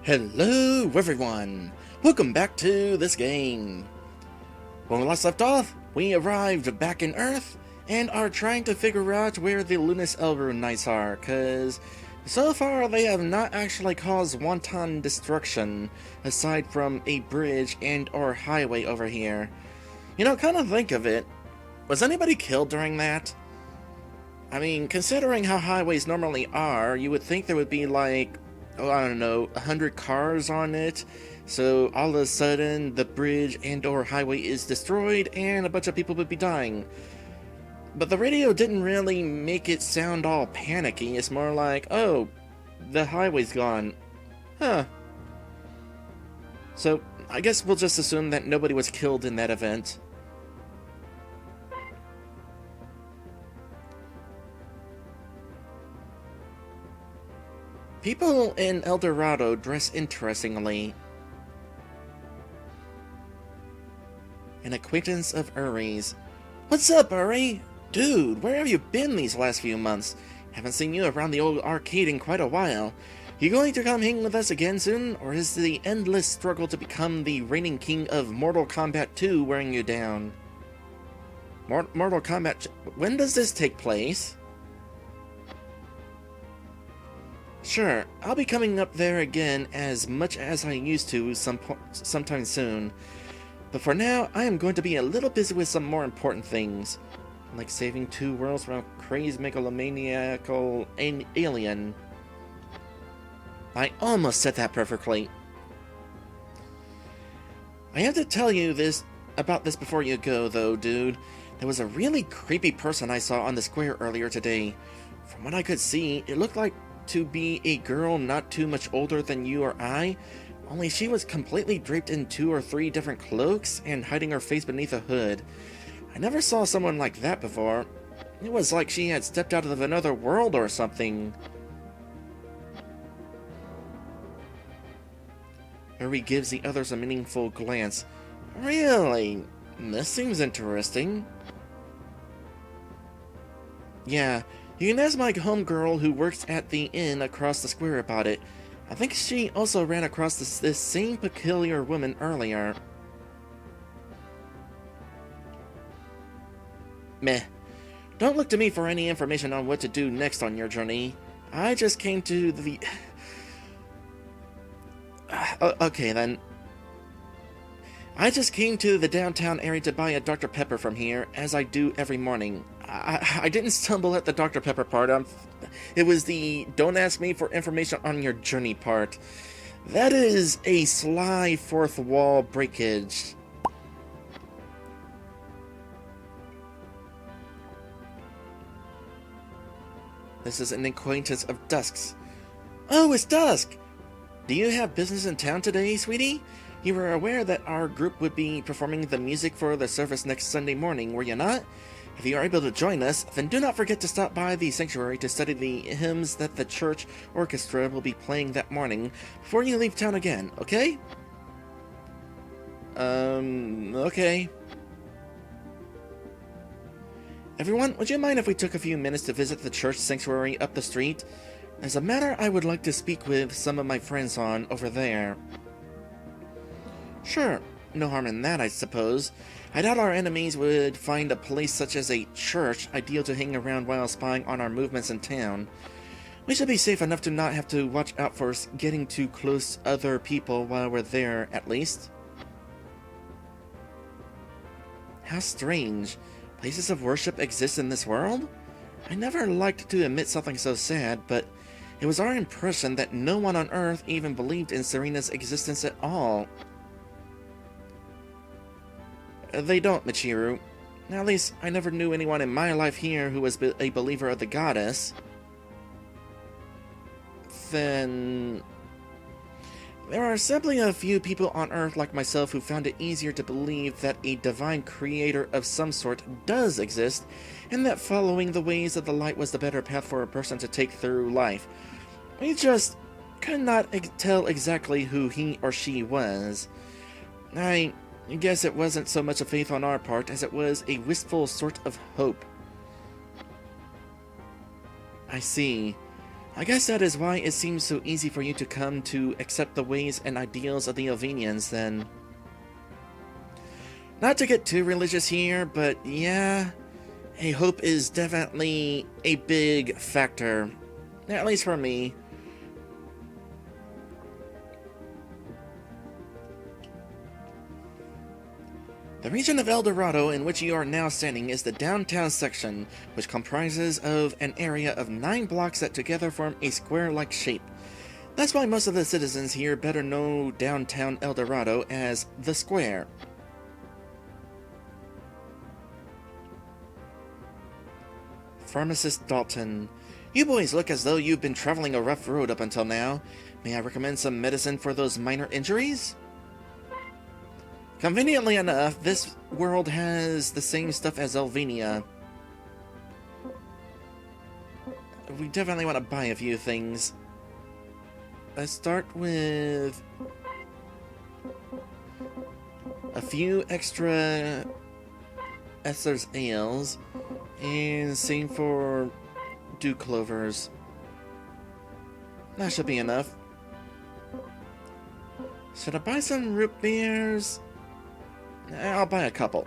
Hello everyone! Welcome back to this game. When we last left off, we arrived back in Earth and are trying to figure out where the Lunas Elrune Knights are, cause so far they have not actually caused wanton destruction aside from a bridge and or highway over here. You know, kind of think of it, was anybody killed during that? I mean, considering how highways normally are, you would think there would be like, oh, I don't know, 100 cars on it, so all of a sudden the bridge and or highway is destroyed and a bunch of people would be dying. But the radio didn't really make it sound all panicky. It's more like, oh, the highway's gone. Huh. So I guess we'll just assume that nobody was killed in that event. People in Dorado dress interestingly. An acquaintance of Uri's. What's up, Uri? Dude, where have you been these last few months? Haven't seen you around the old arcade in quite a while. You going to come hang with us again soon, or is the endless struggle to become the reigning king of Mortal Kombat 2 wearing you down? Mortal Kombat... When does this take place? Sure, I'll be coming up there again as much as I used to sometime soon. But for now, I am going to be a little busy with some more important things. Like saving 2 worlds from a crazed megalomaniacal alien. I almost said that perfectly. I have to tell you about this before you go, though, dude. There was a really creepy person I saw on the square earlier today. From what I could see, it looked like to be a girl not too much older than you or I, only she was completely draped in 2 or 3 different cloaks and hiding her face beneath a hood. I never saw someone like that before. It was like she had stepped out of another world or something. Uri gives the others a meaningful glance. Really? This seems interesting. Yeah, you can ask my homegirl who works at the inn across the square about it. I think she also ran across this same peculiar woman earlier. Meh. Don't look to me for any information on what to do next on your journey. I just came to the... okay then. I just came to the downtown area to buy a Dr. Pepper from here, as I do every morning. I didn't stumble at the Dr. Pepper part. It was the don't ask me for information on your journey part. That is a sly fourth wall breakage. This is an acquaintance of Dusk's. Oh, it's Dusk! Do you have business in town today, sweetie? You were aware that our group would be performing the music for the service next Sunday morning, were you not? If you are able to join us, then do not forget to stop by the sanctuary to study the hymns that the church orchestra will be playing that morning before you leave town again, okay? Okay. Everyone, would you mind if we took a few minutes to visit the church sanctuary up the street? There's a matter I would like to speak with some of my friends on over there. Sure, no harm in that, I suppose. I doubt our enemies would find a place such as a church ideal to hang around while spying on our movements in town. We should be safe enough to not have to watch out for getting too close to other people while we're there, at least. How strange. Places of worship exist in this world? I never liked to admit something so sad, but it was our impression that no one on Earth even believed in Serena's existence at all. They don't, Michiru. At least, I never knew anyone in my life here who was a believer of the goddess. Then... there are simply a few people on Earth like myself who found it easier to believe that a divine creator of some sort does exist, and that following the ways of the light was the better path for a person to take through life. We just could not tell exactly who he or she was. I guess it wasn't so much a faith on our part as it was a wistful sort of hope. I see. I guess that is why it seems so easy for you to come to accept the ways and ideals of the Elvenians, then. Not to get too religious here, but yeah, hope is definitely a big factor, at least for me. The region of El Dorado in which you are now standing is the downtown section, which comprises of an area of 9 blocks that together form a square-like shape. That's why most of the citizens here better know downtown El Dorado as the Square. Pharmacist Dalton. You boys look as though you've been traveling a rough road up until now. May I recommend some medicine for those minor injuries? Conveniently enough, this world has the same stuff as Elvenia. We definitely want to buy a few things. Let's start with a few extra Esther's ales, and same for dew clovers. That should be enough. Should I buy some root beers? I'll buy a couple.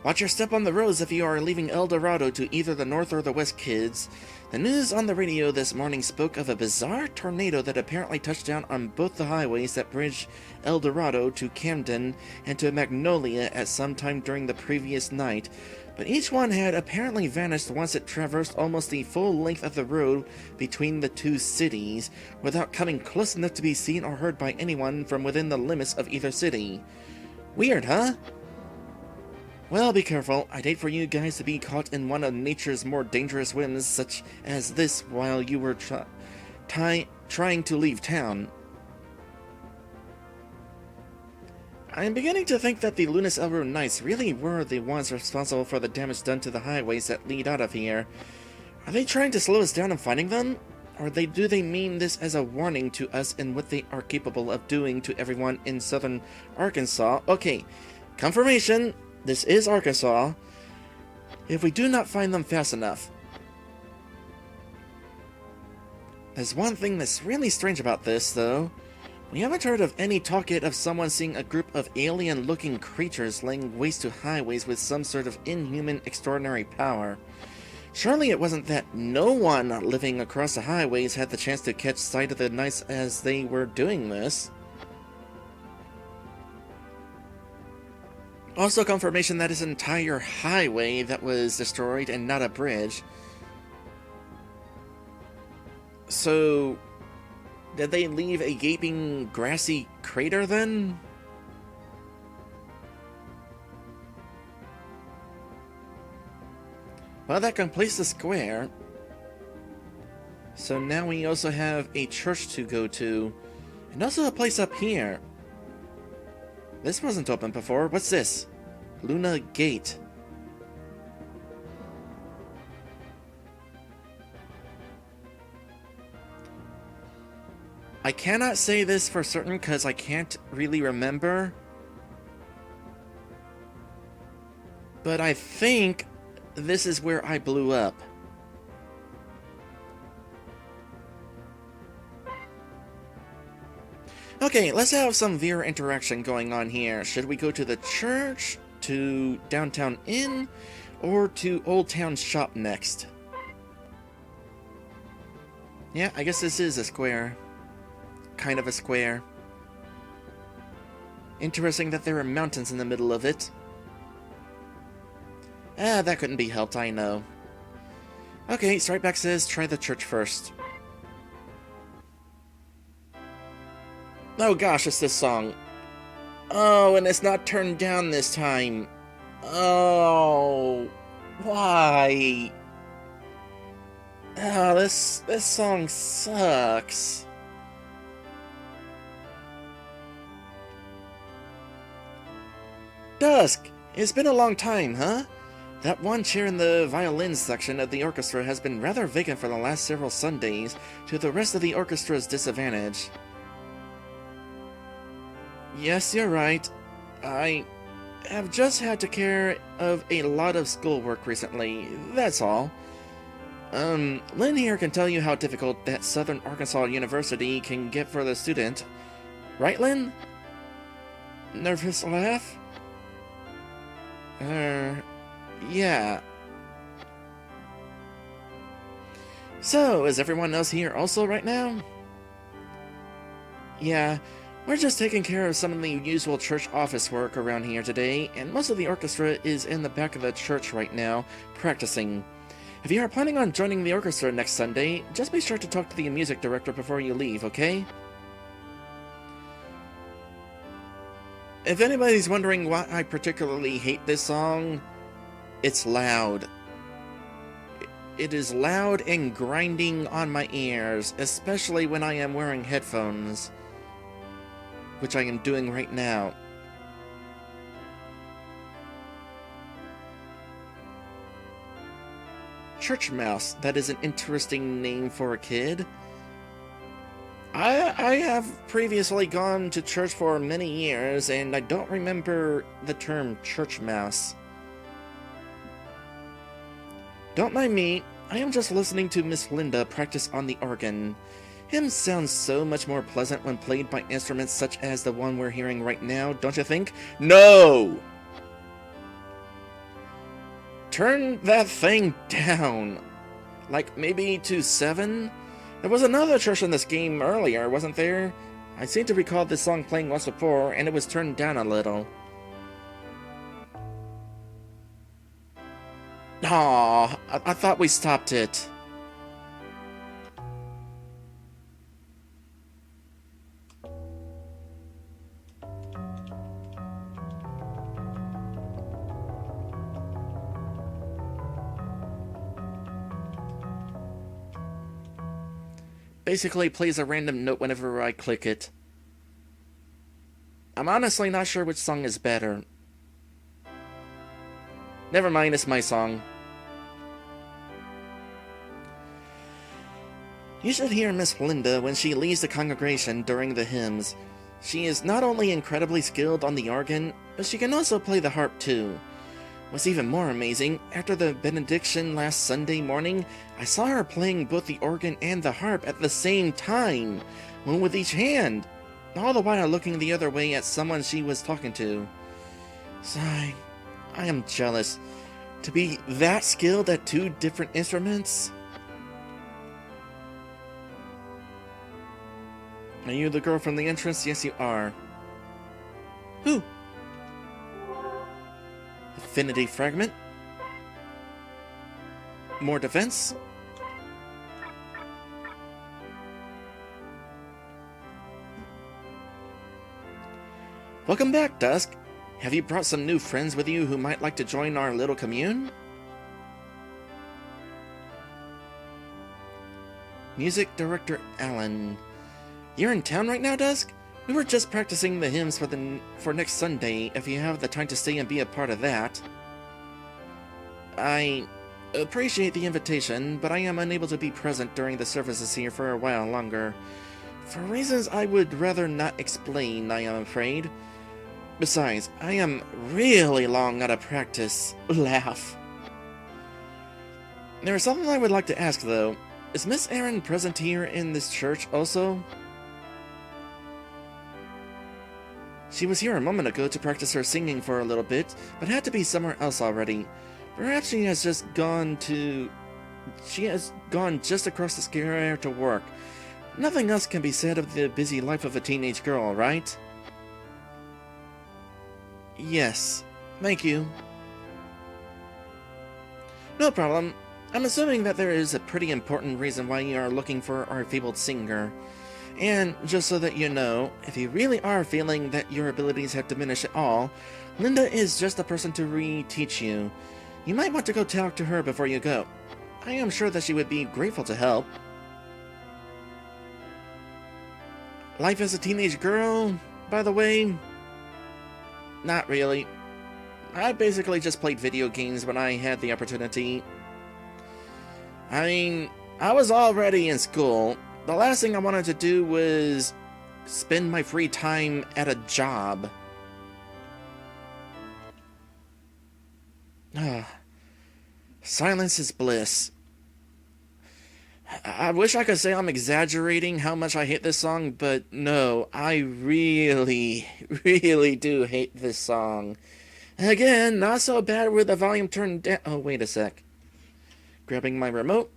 Watch your step on the roads if you are leaving El Dorado to either the north or the west, kids. The news on the radio this morning spoke of a bizarre tornado that apparently touched down on both the highways that bridge El Dorado to Camden and to Magnolia at some time during the previous night, but each one had apparently vanished once it traversed almost the full length of the road between the two cities, without coming close enough to be seen or heard by anyone from within the limits of either city. Weird, huh? Well, be careful. I'd hate for you guys to be caught in one of nature's more dangerous whims, such as this, while you were trying to leave town. I'm beginning to think that the Lunas Elro Knights really were the ones responsible for the damage done to the highways that lead out of here. Are they trying to slow us down in finding them? Or do they mean this as a warning to us in what they are capable of doing to everyone in southern Arkansas? Okay, confirmation, this is Arkansas. If we do not find them fast enough. There's one thing that's really strange about this, though. We haven't heard of any talk yet of someone seeing a group of alien-looking creatures laying waste to highways with some sort of inhuman, extraordinary power. Surely it wasn't that no one living across the highways had the chance to catch sight of the Knights as they were doing this. Also confirmation that it's an entire highway that was destroyed and not a bridge. So, did they leave a gaping, grassy crater then? Well, that completes the square. So now we also have a church to go to, and also a place up here. This wasn't open before. What's this? Luna Gate. I cannot say this for certain because I can't really remember. But I think this is where I blew up. Okay, let's have some viewer interaction going on here. Should we go to the church, to Downtown Inn, or to Oldtown Shop next? Yeah, I guess this is a square. Kind of a square. Interesting that there are mountains in the middle of it. Ah, that couldn't be helped, I know. Okay, Strikeback says try the church first. Oh gosh, it's this song. Oh, and it's not turned down this time. Oh, why? Oh, this song sucks. Dusk, it's been a long time, huh? That one chair in the violin section of the orchestra has been rather vacant for the last several Sundays, to the rest of the orchestra's disadvantage. Yes, you're right. I have just had to care of a lot of schoolwork recently, that's all. Lynn here can tell you how difficult that Southern Arkansas University can get for the student. Right, Lynn? Nervous laugh? Yeah. So, is everyone else here also right now? Yeah, we're just taking care of some of the usual church office work around here today, and most of the orchestra is in the back of the church right now, practicing. If you are planning on joining the orchestra next Sunday, just be sure to talk to the music director before you leave, okay? If anybody's wondering why I particularly hate this song, it's loud. It is loud and grinding on my ears, especially when I am wearing headphones, which I am doing right now. Church mouse, that is an interesting name for a kid. I have previously gone to church for many years, and I don't remember the term church mouse. Don't mind me, I am just listening to Miss Linda practice on the organ. Hymns sound so much more pleasant when played by instruments such as the one we're hearing right now, don't you think? No! Turn that thing down. Like, maybe to 7? There was another church in this game earlier, wasn't there? I seem to recall this song playing once before, and it was turned down a little. Aw, I thought we stopped it. Basically plays a random note whenever I click it. I'm honestly not sure which song is better. Never mind, it's my song. You should hear Miss Linda when she leads the congregation during the hymns. She is not only incredibly skilled on the organ, but she can also play the harp too. What's even more amazing, after the benediction last Sunday morning, I saw her playing both the organ and the harp at the same time, one with each hand, all the while looking the other way at someone she was talking to. Sigh, I am jealous. To be that skilled at 2 different instruments? Are you the girl from the entrance? Yes, you are. Who? Affinity fragment? More defense? Welcome back, Dusk. Have you brought some new friends with you who might like to join our little commune? Music Director Alan. You're in town right now, Dusk? We were just practicing the hymns for next Sunday, if you have the time to stay and be a part of that. I appreciate the invitation, but I am unable to be present during the services here for a while longer. For reasons I would rather not explain, I am afraid. Besides, I am really long out of practice. Laugh. There is something I would like to ask, though. Is Miss Erin present here in this church also? She was here a moment ago to practice her singing for a little bit, but had to be somewhere else already. Perhaps she has gone just across the square to work. Nothing else can be said of the busy life of a teenage girl, right? Yes. Thank you. No problem. I'm assuming that there is a pretty important reason why you are looking for our fabled singer. And, just so that you know, if you really are feeling that your abilities have diminished at all, Linda is just the person to re-teach you. You might want to go talk to her before you go. I am sure that she would be grateful to help. Life as a teenage girl, by the way? Not really. I basically just played video games when I had the opportunity. I mean, I was already in school. The last thing I wanted to do was spend my free time at a job. Silence is bliss. I wish I could say I'm exaggerating how much I hate this song, but no, I really, really do hate this song. Again, not so bad with the volume turned down. Oh, wait a sec. Grabbing my remote.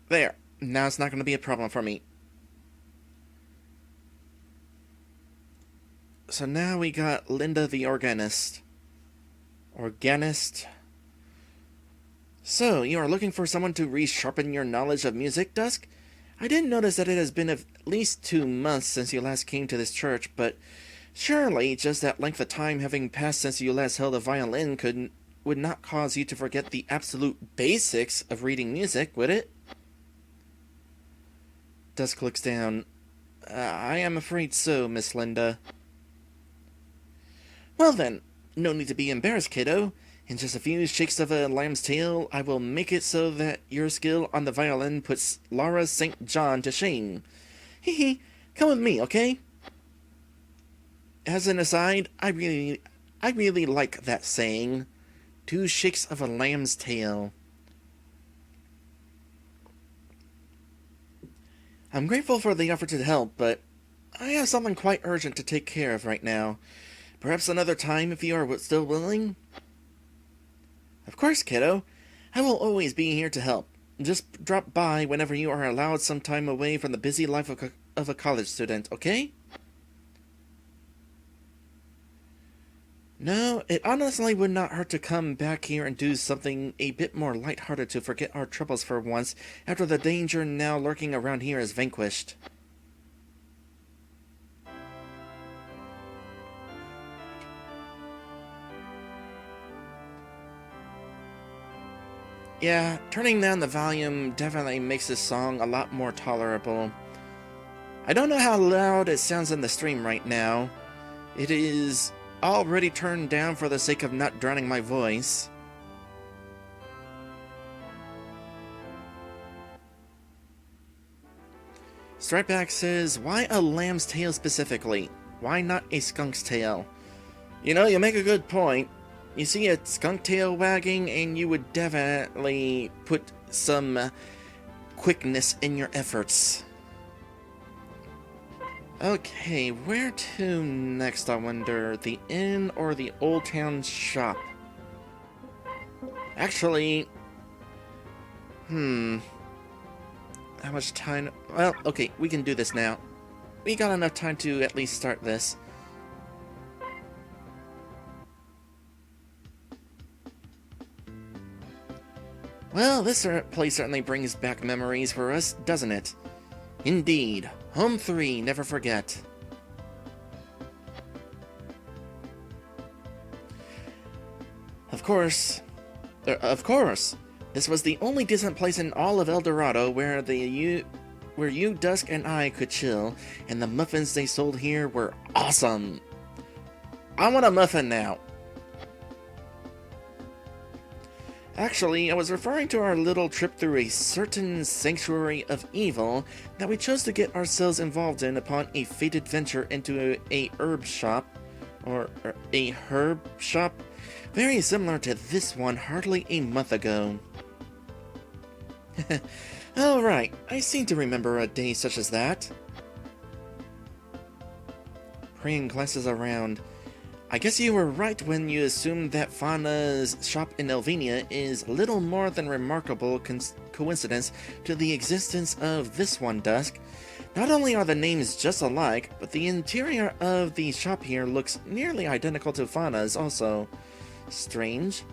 There. Now it's not going to be a problem for me. So now we got Linda the Organist. So, you are looking for someone to resharpen your knowledge of music, Dusk? I did notice that it has been at least 2 months since you last came to this church, but surely just that length of time having passed since you last held a violin would not cause you to forget the absolute basics of reading music, would it? Dusk looks down. I am afraid so, Miss Linda. Well then, no need to be embarrassed, kiddo. In just a few shakes of a lamb's tail, I will make it so that your skill on the violin puts Laura St. John to shame. Hee hee, come with me, okay? As an aside, I really like that saying. 2 shakes of a lamb's tail. I'm grateful for the offer to help, but I have something quite urgent to take care of right now. Perhaps another time if you are still willing? Of course, kiddo. I will always be here to help. Just drop by whenever you are allowed some time away from the busy life of a college student, okay? No, it honestly would not hurt to come back here and do something a bit more lighthearted to forget our troubles for once, after the danger now lurking around here is vanquished. Yeah, turning down the volume definitely makes this song a lot more tolerable. I don't know how loud it sounds in the stream right now. It is already turned down for the sake of not drowning my voice. Stripeback says, why a lamb's tail specifically? Why not a skunk's tail? You know, you make a good point. You see a skunk tail wagging, and you would definitely put some quickness in your efforts. Okay, where to next, I wonder? The inn or the Oldtown Shop? Actually, how much time? Well, okay, we can do this now. We got enough time to at least start this. Well, this place certainly brings back memories for us, doesn't it? Indeed. Home 3, never forget. Of course. This was the only decent place in all of El Dorado where you, Dusk, and I could chill, and the muffins they sold here were awesome. I want a muffin now. Actually, I was referring to our little trip through a certain sanctuary of evil that we chose to get ourselves involved in upon a fated venture into a herb shop, or a herb shop, very similar to this one hardly a month ago. Alright, I seem to remember a day such as that. Praying glasses around. I guess you were right when you assumed that Fauna's shop in Elvenia is little more than remarkable coincidence to the existence of this one, Dusk. Not only are the names just alike, but the interior of the shop here looks nearly identical to Fauna's also. Strange.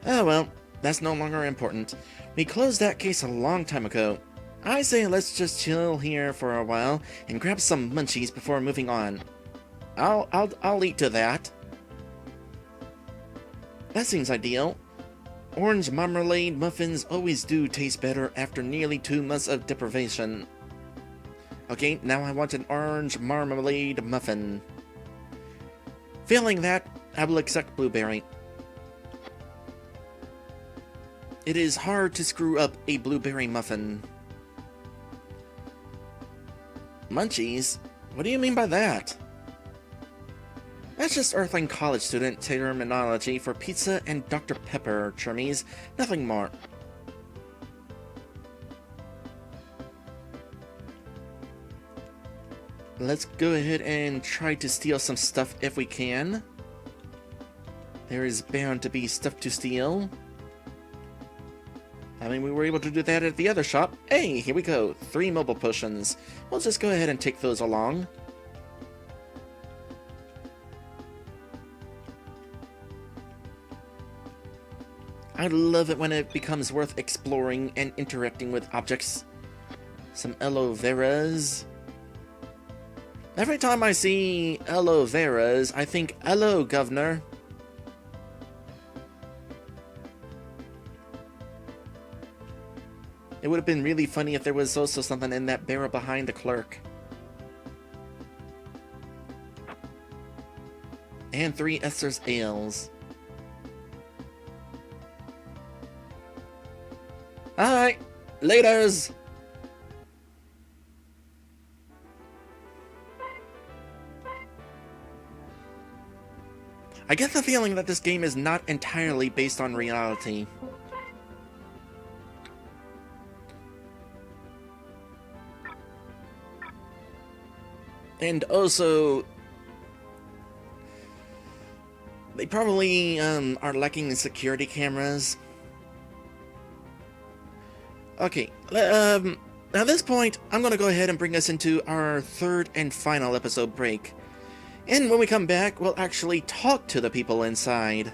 Oh well, that's no longer important. We closed that case a long time ago. I say let's just chill here for a while and grab some munchies before moving on. I'll eat to that. That seems ideal. Orange marmalade muffins always do taste better after nearly 2 months of deprivation. Okay, now I want an orange marmalade muffin. Failing that, I will accept blueberry. It is hard to screw up a blueberry muffin. Munchies? What do you mean by that? That's just Earthling college student terminology for pizza and Dr. Pepper, chummies. Nothing more. Let's go ahead and try to steal some stuff if we can. There is bound to be stuff to steal. I mean, we were able to do that at the other shop. Hey, here we go. 3 mobile potions. We'll just go ahead and take those along. I love it when it becomes worth exploring and interacting with objects. Some aloe veras. Every time I see aloe veras, I think, hello, governor. It would have been really funny if there was also something in that barrel behind the clerk. And 3 Esther's ales. Alright, laters! I get the feeling that this game is not entirely based on reality. And also, they probably are lacking in security cameras. Okay, at this point, I'm going to go ahead and bring us into our 3rd and final episode break. And when we come back, we'll actually talk to the people inside.